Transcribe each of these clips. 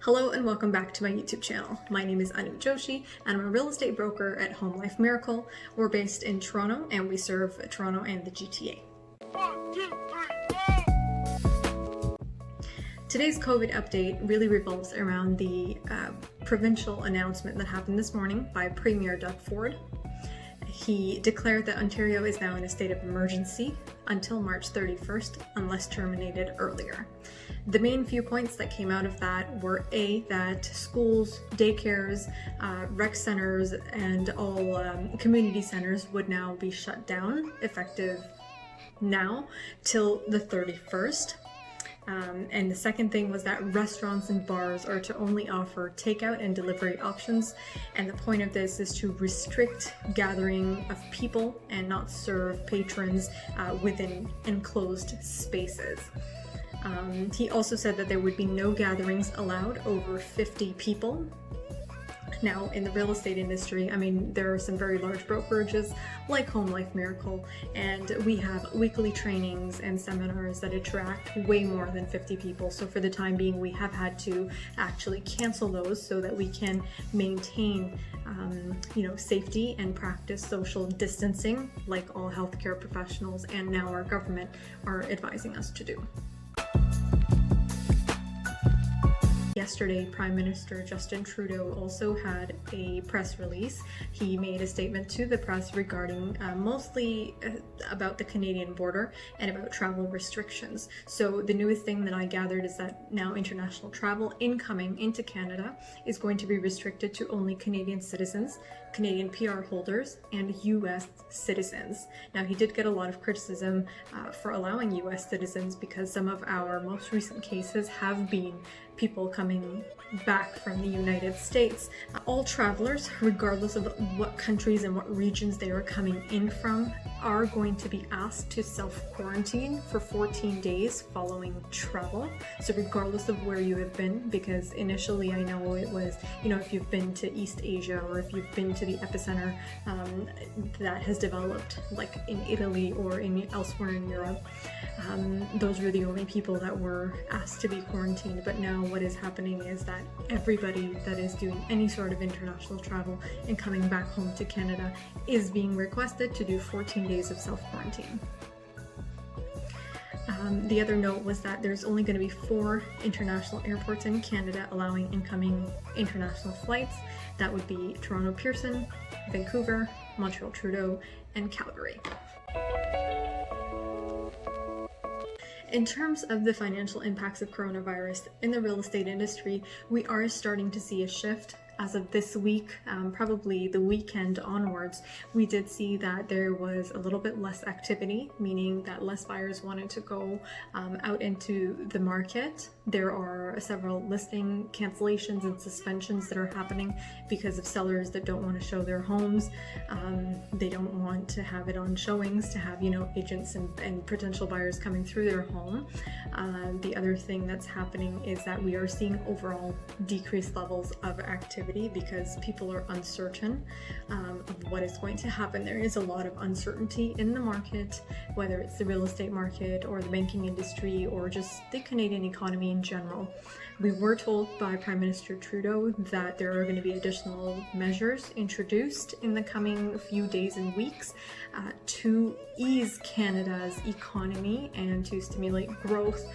Hello and welcome back to my YouTube channel. My name is Joshi and I'm a real estate broker at Home Life Miracle. We're based in Toronto and we serve Toronto and the GTA. 1, 2, 3, go! Today's COVID update really revolves around the provincial announcement that happened this morning by Premier Doug Ford. He declared that Ontario is now in a state of emergency until March 31st, unless terminated earlier. The main few points that came out of that were that schools, daycares, rec centers, and all community centers would now be shut down effective now till the 31st. And the second thing was that restaurants and bars are to only offer takeout and delivery options. And the point of this is to restrict gathering of people and not serve patrons within enclosed spaces. He also said that there would be no gatherings allowed over 50 people. Now, in the real estate industry, I mean, there are some very large brokerages like Home Life Miracle, and we have weekly trainings and seminars that attract way more than 50 people. So for the time being, we have had to actually cancel those so that we can maintain, safety and practice social distancing like all healthcare professionals and now our government are advising us to do. Yesterday, Prime Minister Justin Trudeau also had a press release. He made a statement to the press regarding mostly about the Canadian border and about travel restrictions. So the newest thing that I gathered is that now international travel incoming into Canada is going to be restricted to only Canadian citizens, Canadian PR holders, and US citizens. Now, he did get a lot of criticism for allowing US citizens because some of our most recent cases have been people coming back from the United States. All travelers, regardless of what countries and what regions they are coming in from, are going to be asked to self-quarantine for 14 days following travel. So regardless of where you have been, because initially I know it was, if you've been to East Asia or if you've been to the epicenter that has developed like in Italy or elsewhere in Europe, those were the only people that were asked to be quarantined. But now what is happening is that everybody that is doing any sort of international travel and coming back home to Canada is being requested to do 14 days of self-quarantine. The other note was that there's only going to be 4 international airports in Canada allowing incoming international flights. That would be Toronto Pearson, Vancouver, Montreal Trudeau, and Calgary. In terms of the financial impacts of coronavirus in the real estate industry, we are starting to see a shift. As of this week, probably the weekend onwards, we did see that there was a little bit less activity, meaning that less buyers wanted to go out into the market. There are several listing cancellations and suspensions that are happening because of sellers that don't want to show their homes. They don't want to have it on showings to have, agents and potential buyers coming through their home. The other thing that's happening is that we are seeing overall decreased levels of activity because people are uncertain of what is going to happen. There is a lot of uncertainty in the market, whether it's the real estate market or the banking industry or just the Canadian economy in general. We were told by Prime Minister Trudeau that there are going to be additional measures introduced in the coming few days and weeks to ease Canada's economy and to stimulate growth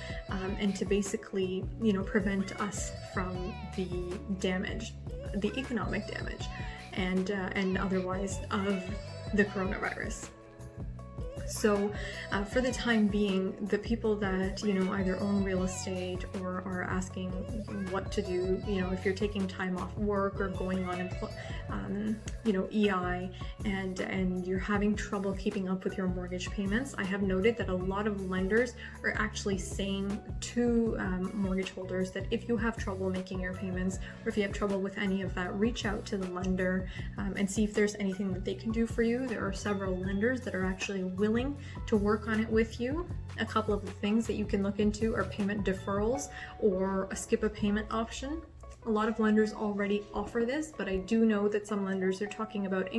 and to basically, prevent us from the damage, the economic damage and otherwise of the coronavirus. So for the time being, the people that, either own real estate or are asking what to do, if you're taking time off work or going on, EI and you're having trouble keeping up with your mortgage payments, I have noted that a lot of lenders are actually saying to mortgage holders that if you have trouble making your payments or if you have trouble with any of that, reach out to the lender and see if there's anything that they can do for you. There are several lenders that are actually willing to work on it with you. A couple of the things that you can look into are payment deferrals or a skip a payment option. A lot of lenders already offer this, but I do know that some lenders are talking about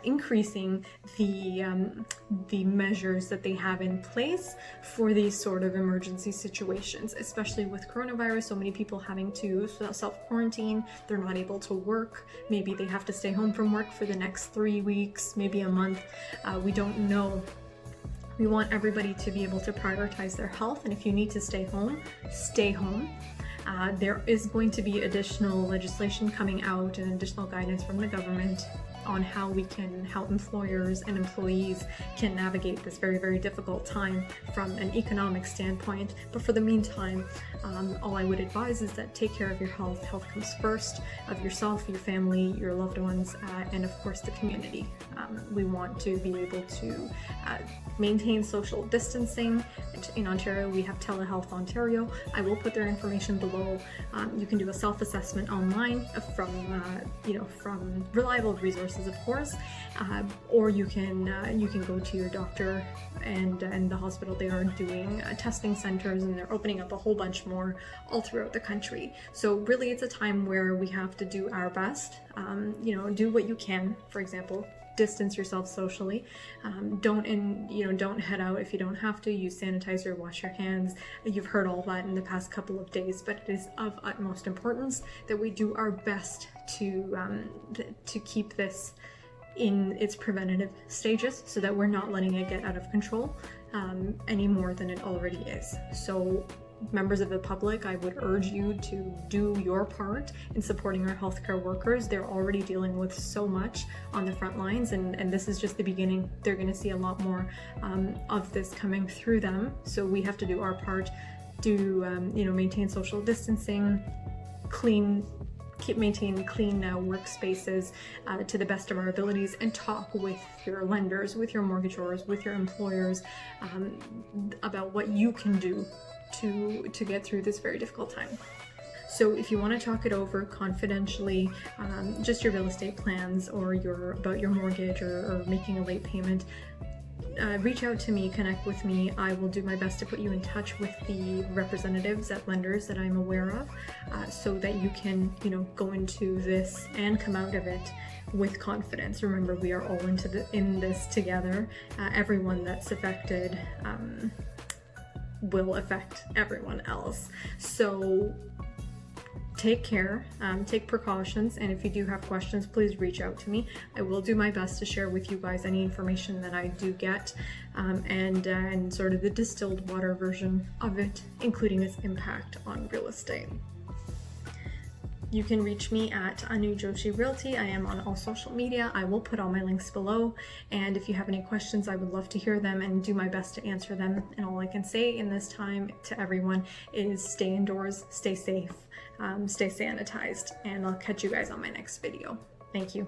increasing the measures that they have in place for these sort of emergency situations, especially with coronavirus. So many people having to self-quarantine, they're not able to work. Maybe they have to stay home from work for the next 3 weeks, maybe a month. We don't know. We want everybody to be able to prioritize their health, and if you need to stay home, stay home. There is going to be additional legislation coming out and additional guidance from the government on how employers and employees can navigate this very, very difficult time from an economic standpoint. But for the meantime, all I would advise is that take care of your health. Health comes first, of yourself, your family, your loved ones, and of course the community. We want to be able to maintain social distancing. In Ontario, we have Telehealth Ontario. I will put their information below. You can do a self-assessment online from reliable resources, of course, or you can go to your doctor and the hospital. They are doing testing centers, and they're opening up a whole bunch more all throughout the country. So really, it's a time where we have to do our best. Do what you can. For example, distance yourself socially. Don't head out if you don't have to. Use sanitizer, wash your hands. You've heard all that in the past couple of days, but it is of utmost importance that we do our best to keep this in its preventative stages, so that we're not letting it get out of control any more than it already is. So members of the public, I would urge you to do your part in supporting our healthcare workers. They're already dealing with so much on the front lines, and this is just the beginning. They're going to see a lot more of this coming through them. So we have to do our part to maintain social distancing, maintain clean workspaces to the best of our abilities, and talk with your lenders, with your mortgagors, with your employers about what you can do to get through this very difficult time. So if you want to talk it over confidentially, just your real estate plans or about your mortgage or making a late payment, reach out to me, connect with me. I will do my best to put you in touch with the representatives at lenders that I'm aware of, so that you can, go into this and come out of it with confidence. Remember, we are all in this together. Everyone that's affected will affect everyone else. So take care, take precautions, and if you do have questions, please reach out to me. I will do my best to share with you guys any information that I do get, and sort of the distilled water version of it, including its impact on real estate. You can reach me at Joshi Realty. I am on all social media. I will put all my links below, and if you have any questions, I would love to hear them and do my best to answer them. And all I can say in this time to everyone is stay indoors, stay safe, stay sanitized, and I'll catch you guys on my next video. Thank you.